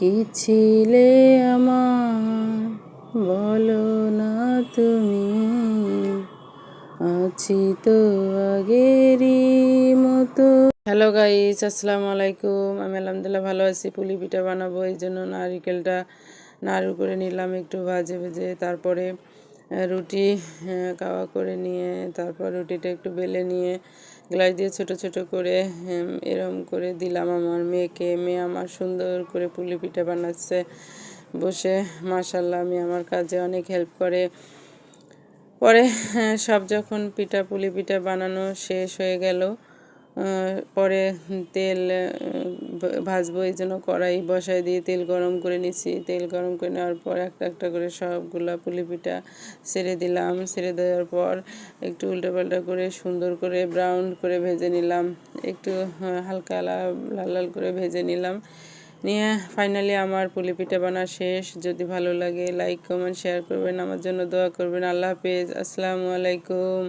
কি ছিলে আমার বলো না তুমি, আছি তো আগেরই মতো। হ্যালো গাইস, আসসালামু আলাইকুম। আমি আলহামদুলিল্লাহ ভালো আছি। পুলি পিঠা বানাবো, এই জন্য নারকেলটা নাড়ু করে নিলাম একটু ভাজে ভেজে। তারপরে রুটি কাওয়া করে নিয়ে তারপর রুটিটা একটু বেলে নিয়ে গ্লাস দিয়ে ছোট ছোট করে এরম করে দিলাম আমার মেয়েকে। মেয়ে আমার সুন্দর করে পুলি পিঠা বানাচ্ছে বসে। মাশাল্লাহ, আমি আমার কাজে অনেক হেল্প করে। পরে সব যখন পুলি পিঠা বানানো শেষ হয়ে গেল, পরে তেল ভাজবো, এই জন্য কড়াই বসাই দিয়ে তেল গরম করে নিছি। তেল গরম করে নেওয়ার পর একটা একটা করে সবগুলা পুলি পিঠা ছেড়ে দিলাম। ছেড়ে দেওয়ার পর একটু উল্টোপাল্টা করে সুন্দর করে ব্রাউন করে ভেজে নিলাম, একটু হালকা লাল লাল করে ভেজে নিলাম। নিয়ে ফাইনালি আমার পুলি পিঠা বানা শেষ। যদি ভালো লাগে লাইক কমেন্ট শেয়ার করবেন, আমার জন্য দোয়া করবেন। আল্লাহ হাফেজ, আসসালামু আলাইকুম।